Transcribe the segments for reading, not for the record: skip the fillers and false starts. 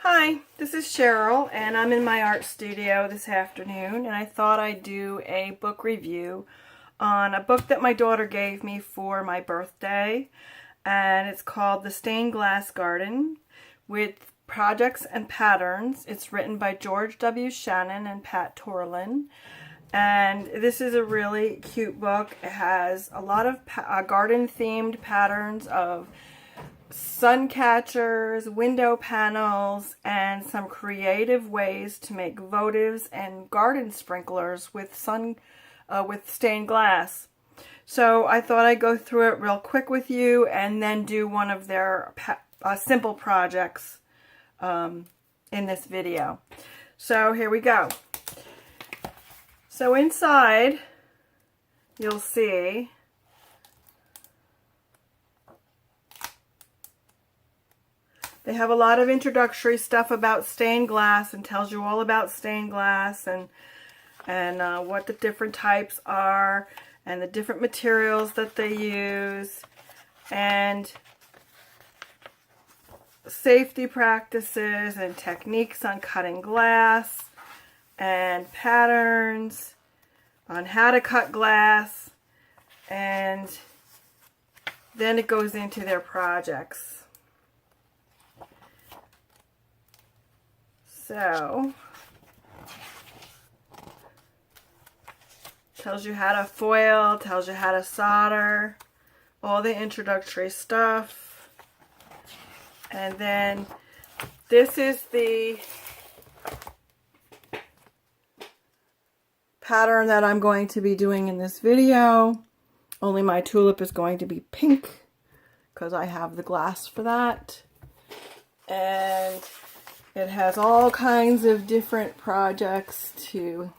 Hi, this is Cheryl, and I'm in my art studio this afternoon, and I thought I'd do a book review on a book that my daughter gave me for my birthday, and it's called The Stained Glass Garden with Projects and Patterns. It's written by George W. Shannon and Pat Torlin, and this is a really cute book. It has a lot of garden-themed patterns of sun catchers, window panels, and some creative ways to make votives and garden sprinklers with stained glass. So I thought I'd go through it real quick with you and then do one of their simple projects in this video. So here we go. So inside you'll see they have a lot of introductory stuff about stained glass and tells you all about stained glass and what the different types are and the different materials that they use and safety practices and techniques on cutting glass and patterns on how to cut glass, and then it goes into their projects. So, tells you how to foil, tells you how to solder, all the introductory stuff. And then this is the pattern that I'm going to be doing in this video. Only my tulip is going to be pink because I have the glass for that. And it has all kinds of different projects to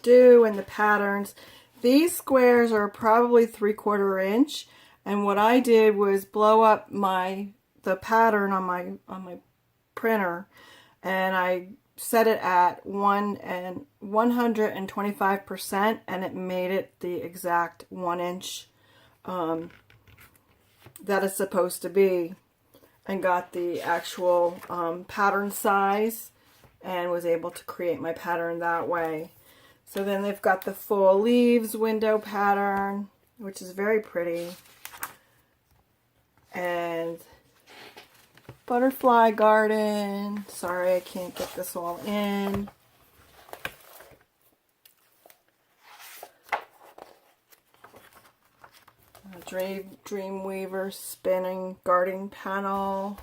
do and the patterns. These squares are probably 3/4 inch, and what I did was blow up the pattern on my printer, and I set it at 125%, and it made it the exact 1 inch that it's supposed to be, and got the actual pattern size and was able to create my pattern that way. So then they've got the full leaves window pattern, which is very pretty, and butterfly garden. Sorry, I can't get this all in. Dreamweaver spinning garden panel.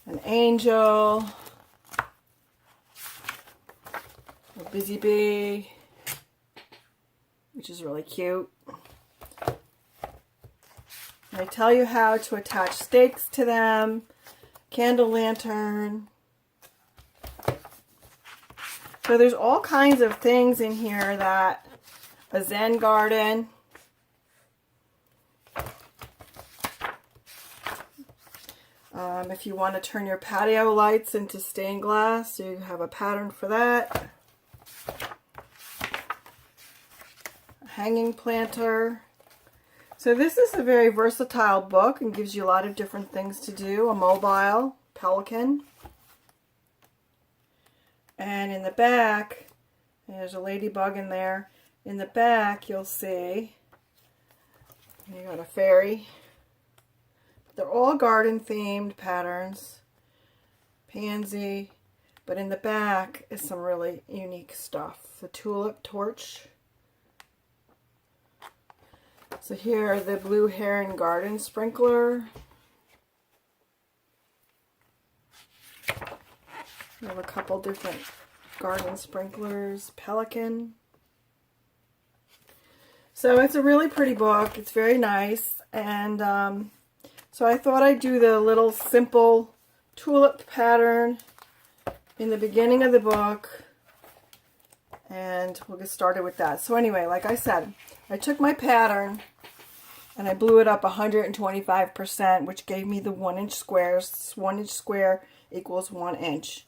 An angel. A busy bee, which is really cute. They tell you how to attach stakes to them. Candle lantern. So there's all kinds of things in here that a Zen garden. If you want to turn your patio lights into stained glass, you have a pattern for that. A hanging planter. So this is a very versatile book and gives you a lot of different things to do. A mobile pelican. And in the back, there's a ladybug in there. In the back, you'll see you got a fairy. They're all garden themed patterns. Pansy. But in the back is some really unique stuff. The tulip torch. So here are the blue heron garden sprinkler. We have a couple different garden sprinklers. Pelican. So it's a really pretty book. It's very nice. And so I thought I'd do the little simple tulip pattern in the beginning of the book. And we'll get started with that. So anyway, like I said, I took my pattern and I blew it up 125%, which gave me the 1 inch squares. 1 inch square equals 1 inch.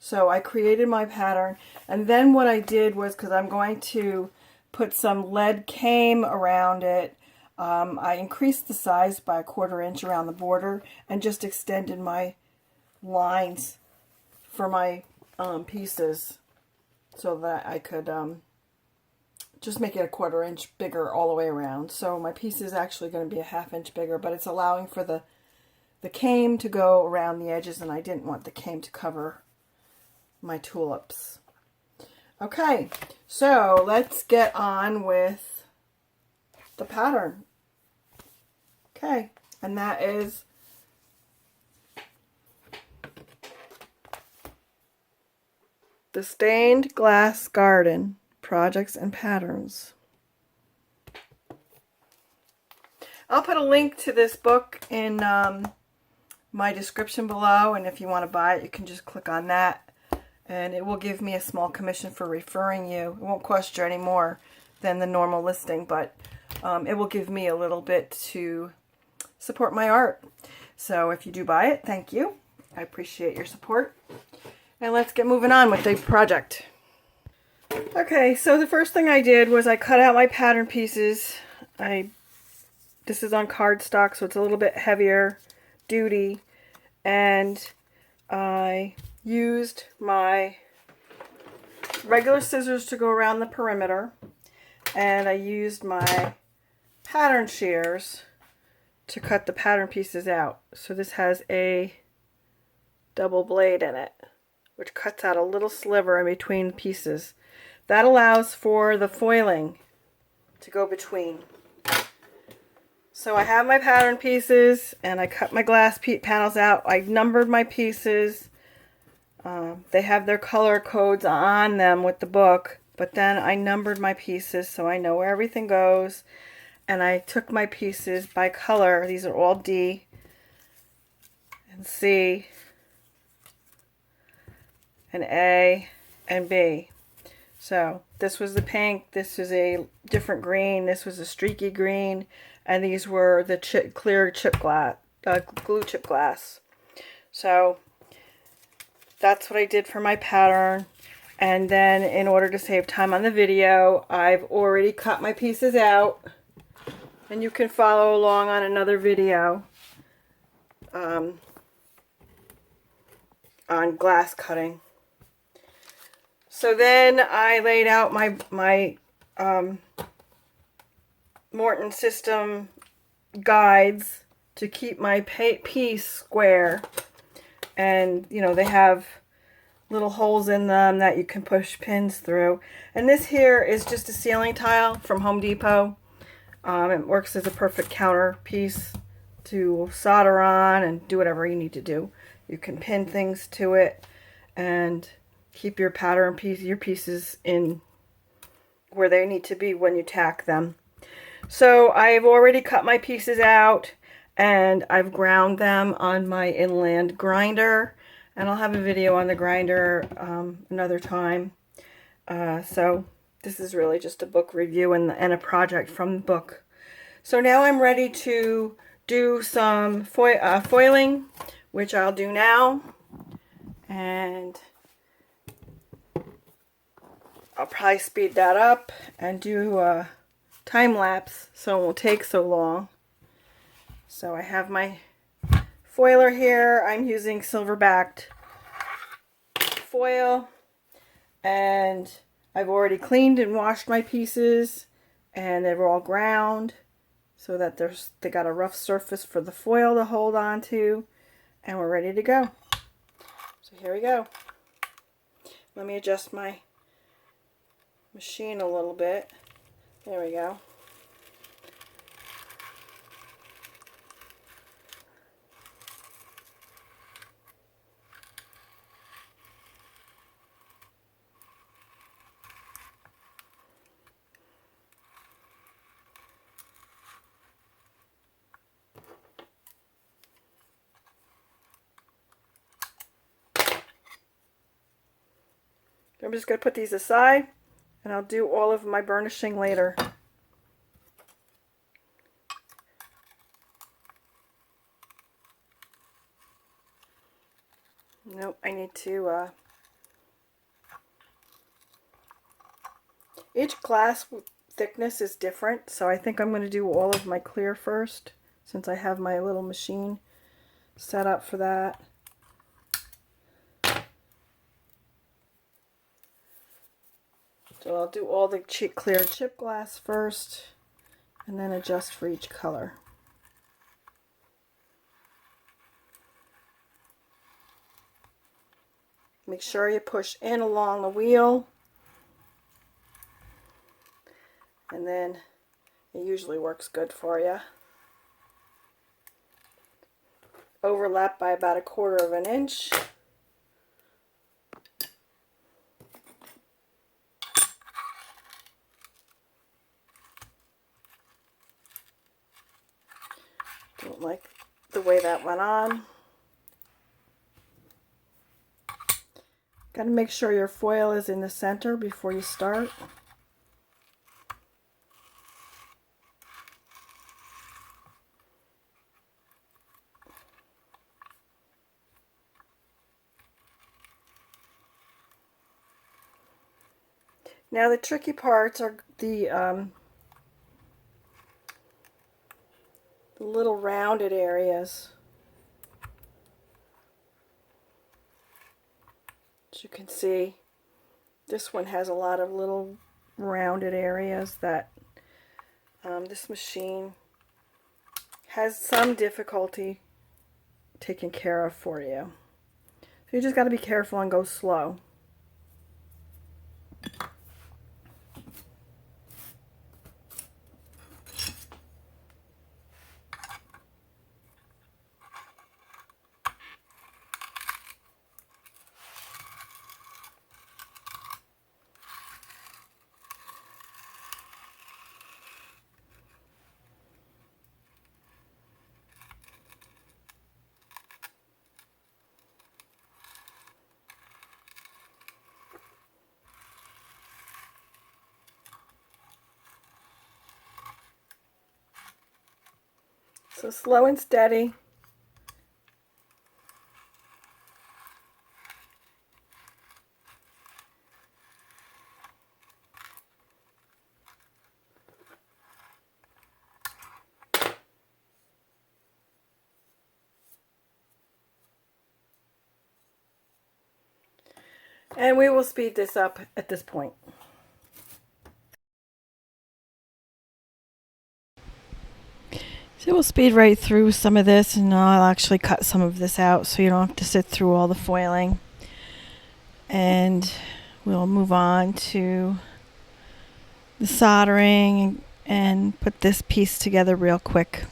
So I created my pattern. And then what I did was, because I'm going to put some lead came around it, I increased the size by a 1/4 inch around the border and just extended my lines for my pieces so that I could just make it a 1/4 inch bigger all the way around. So my piece is actually going to be a 1/2 inch bigger, but it's allowing for the cane to go around the edges, and I didn't want the cane to cover my tulips. Okay, so let's get on with the pattern. Okay, and that is the Stained Glass Garden Projects and Patterns. I'll put a link to this book in my description below, and if you want to buy it, you can just click on that, and it will give me a small commission for referring you. It won't cost you any more than the normal listing, but it will give me a little bit to support my art. So if you do buy it, thank you. I appreciate your support. And let's get moving on with the project. Okay, so the first thing I did was I cut out my pattern pieces. This is on cardstock, so it's a little bit heavier duty, and I used my regular scissors to go around the perimeter, and I used my pattern shears to cut the pattern pieces out. So this has a double blade in it, which cuts out a little sliver in between pieces. That allows for the foiling to go between. So I have my pattern pieces, and I cut my glass panels out. I numbered my pieces. They have their color codes on them with the book, but then I numbered my pieces so I know where everything goes. And I took my pieces by color. These are all D and C and A and B. So this was the pink, this was a different green, this was a streaky green, and these were the clear chip glass, glue chip glass. So that's what I did for my pattern. And then in order to save time on the video, I've already cut my pieces out, and you can follow along on another video on glass cutting. So then I laid out my Morton System guides to keep my piece square, and you know, they have little holes in them that you can push pins through. And this here is just a ceiling tile from Home Depot. It works as a perfect counter piece to solder on and do whatever you need to do. You can pin things to it and keep your pattern your pieces in where they need to be when you tack them. So I've already cut my pieces out, and I've ground them on my inland grinder, and I'll have a video on the grinder another time. So this is really just a book review and a project from the book. So now I'm ready to do some foiling, which I'll do now, and I'll probably speed that up and do a time lapse so it won't take so long. So I have my foiler here. I'm using silver-backed foil, and I've already cleaned and washed my pieces, and they were all ground so that they got a rough surface for the foil to hold on to, and we're ready to go. So here we go. Let me adjust my machine a little bit. There we go. I'm just going to put these aside, and I'll do all of my burnishing later. Nope, I need to, each glass thickness is different, so I think I'm going to do all of my clear first, since I have my little machine set up for that. So I'll do all the clear chip glass first, and then adjust for each color. Make sure you push in along the wheel, and then it usually works good for you. Overlap by about 1/4 inch. Don't like the way that went on. Got to make sure your foil is in the center before you start. Now the tricky parts are the little rounded areas. As you can see, this one has a lot of little rounded areas that this machine has some difficulty taking care of for you. So you just got to be careful and go slow. So slow and steady. And we will speed this up at this point. So we'll speed right through some of this, and I'll actually cut some of this out so you don't have to sit through all the foiling. And we'll move on to the soldering and put this piece together real quick.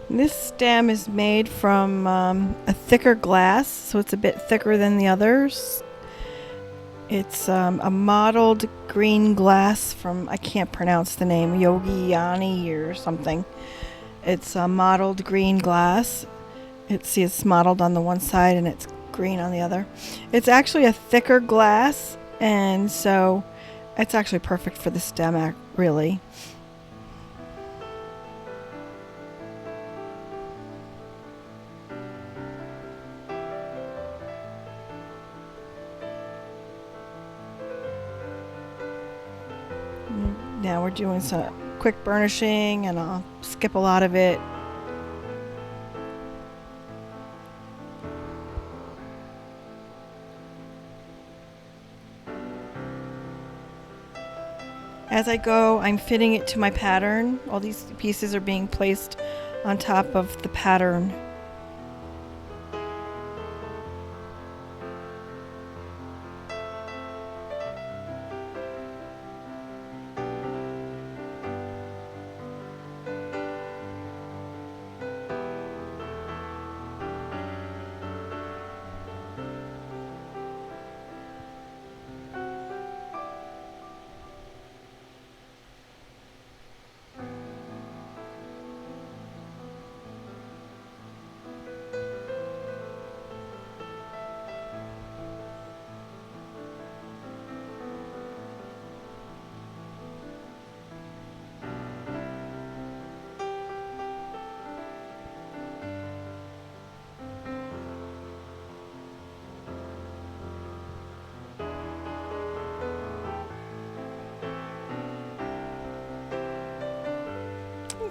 This stem is made from a thicker glass, so it's a bit thicker than the others. It's a mottled green glass from, I can't pronounce the name, Yogiani or something. It's a mottled green glass. It's mottled on the one side and it's green on the other. It's actually a thicker glass, and so it's actually perfect for the stem, really. Now we're doing some quick burnishing, and I'll skip a lot of it. As I go, I'm fitting it to my pattern. All these pieces are being placed on top of the pattern.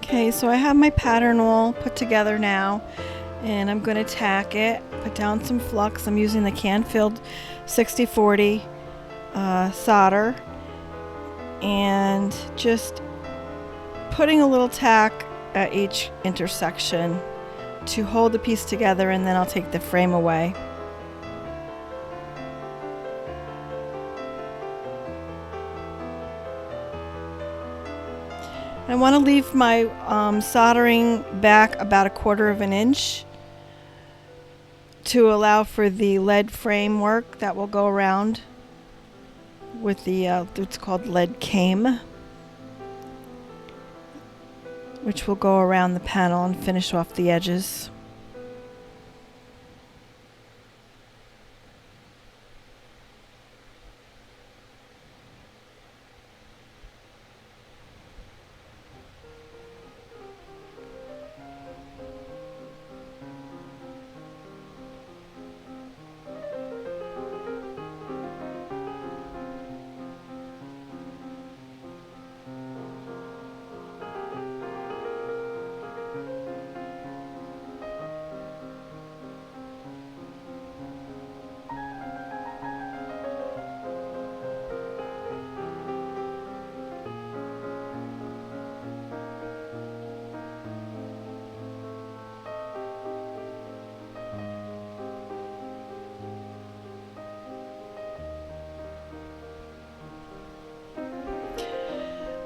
Okay, so I have my pattern all put together now, and I'm going to tack it, put down some flux. I'm using the can-filled 6040 solder, and just putting a little tack at each intersection to hold the piece together, and then I'll take the frame away. I want to leave my soldering back about 1/4 of an inch to allow for the lead framework that will go around with the it's called lead came, which will go around the panel and finish off the edges.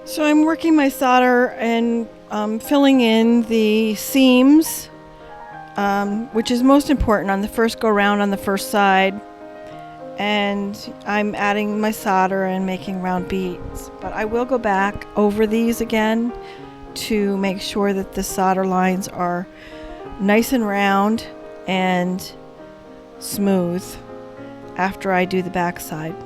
So I'm working my solder and filling in the seams, which is most important on the first go round on the first side. And I'm adding my solder and making round beads. But I will go back over these again to make sure that the solder lines are nice and round and smooth after I do the back side.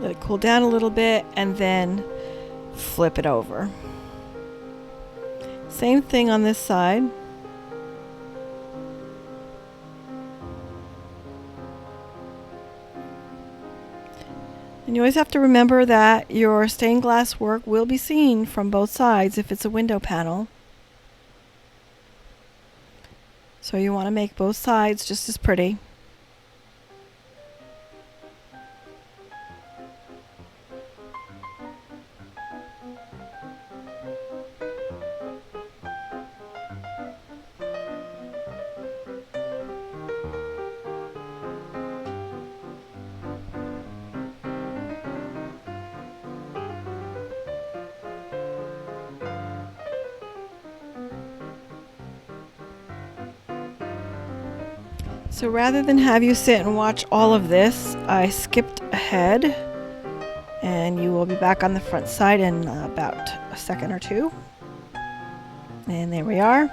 Let it cool down a little bit and then flip it over. Same thing on this side. And you always have to remember that your stained glass work will be seen from both sides if it's a window panel. So you want to make both sides just as pretty. So rather than have you sit and watch all of this, I skipped ahead, and you will be back on the front side in about a second or two. And there we are.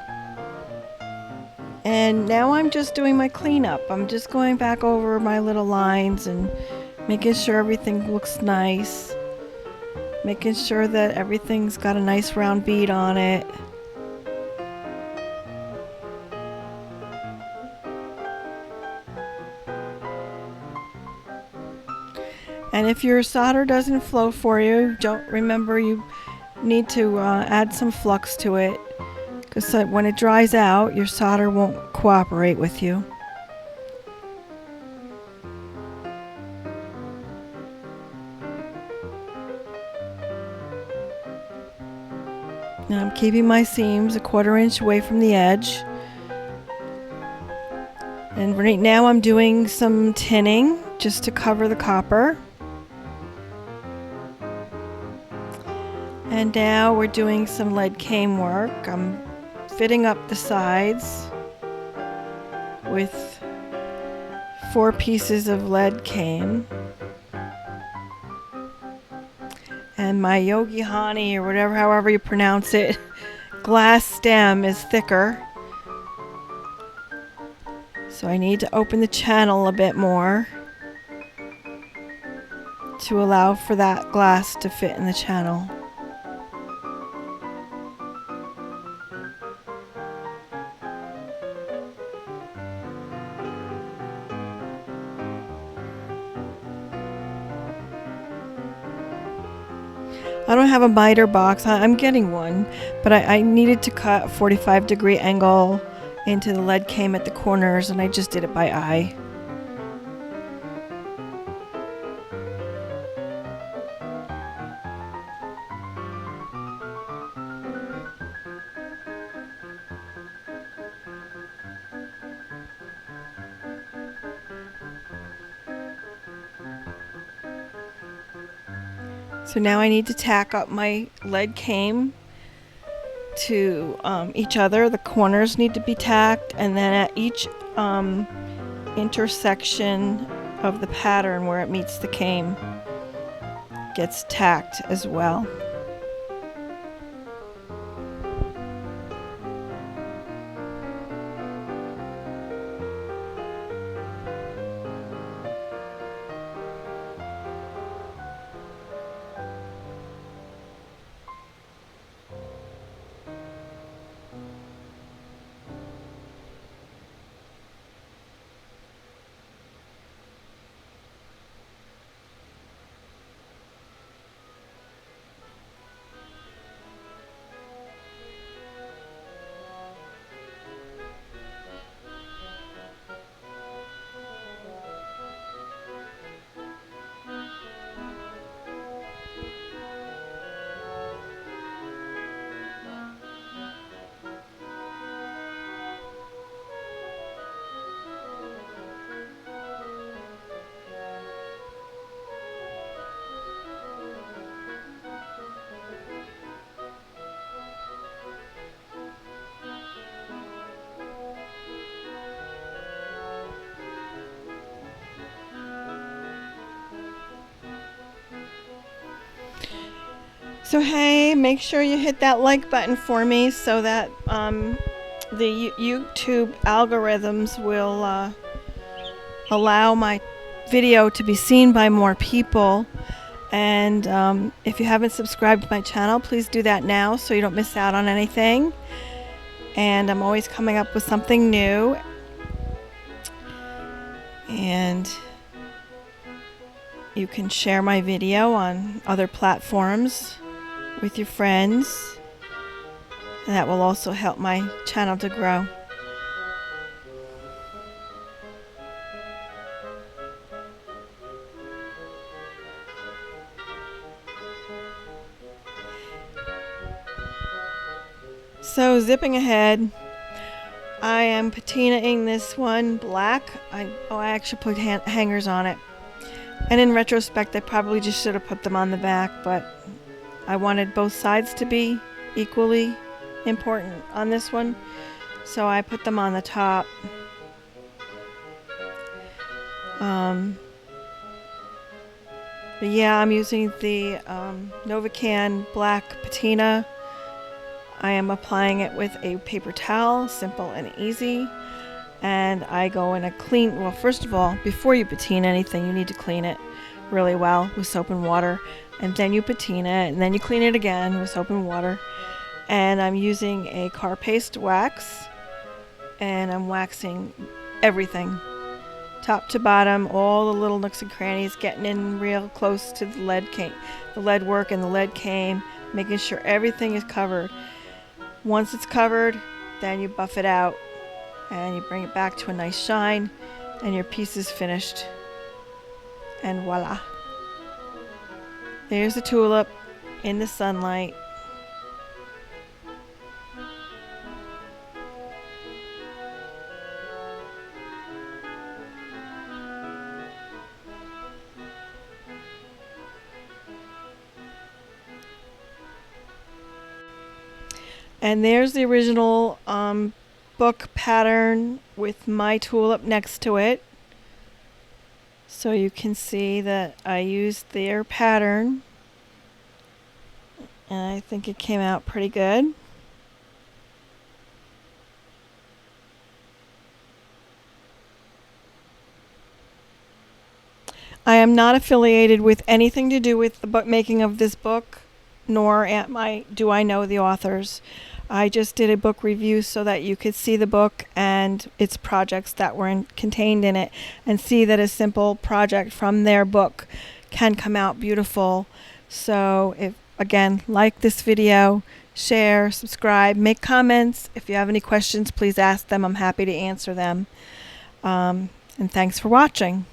And now I'm just doing my cleanup. I'm just going back over my little lines and making sure everything looks nice, making sure that everything's got a nice round bead on it. And if your solder doesn't flow for you, don't remember you need to add some flux to it, because when it dries out, your solder won't cooperate with you. Now I'm keeping my seams 1/4 inch away from the edge. And right now I'm doing some tinning just to cover the copper. And now we're doing some lead cane work. I'm fitting up the sides with 4 pieces of lead cane. And my Yogi Hani, or whatever, however you pronounce it, glass stem is thicker. So I need to open the channel a bit more to allow for that glass to fit in the channel. I don't have a miter box. I'm getting one, but I needed to cut a 45-degree angle into the lead cane at the corners, and I just did it by eye. So now I need to tack up my lead cane to each other. The corners need to be tacked, and then at each intersection of the pattern where it meets the cane gets tacked as well. So hey, make sure you hit that like button for me so that the YouTube algorithms will allow my video to be seen by more people. And if you haven't subscribed to my channel, please do that now so you don't miss out on anything. And I'm always coming up with something new. And you can share my video on other platforms with your friends, and that will also help my channel to grow. So zipping ahead, I am patinaing this one black. I actually put hangers on it, and in retrospect I probably just should have put them on the back, but I wanted both sides to be equally important on this one, so I put them on the top. But yeah, I'm using the Novacan black patina. I am applying it with a paper towel, simple and easy. And I go in a clean, well, first of all, before you patina anything, you need to clean it really well with soap and water. And then you patina it, and then you clean it again with soap and water. And I'm using a car paste wax, and I'm waxing everything, top to bottom, all the little nooks and crannies, getting in real close to the lead work and the lead cane, making sure everything is covered. Once it's covered, then you buff it out and you bring it back to a nice shine, and your piece is finished. And voila. There's the tulip in the sunlight. And there's the original book pattern with my tulip next to it. So you can see that I used their pattern, and I think it came out pretty good. I am not affiliated with anything to do with the book making of this book, nor do I know the authors. I just did a book review so that you could see the book and its projects that were contained in it, and see that a simple project from their book can come out beautiful. So if, again, like this video, share, subscribe, make comments. If you have any questions, please ask them. I'm happy to answer them. And thanks for watching.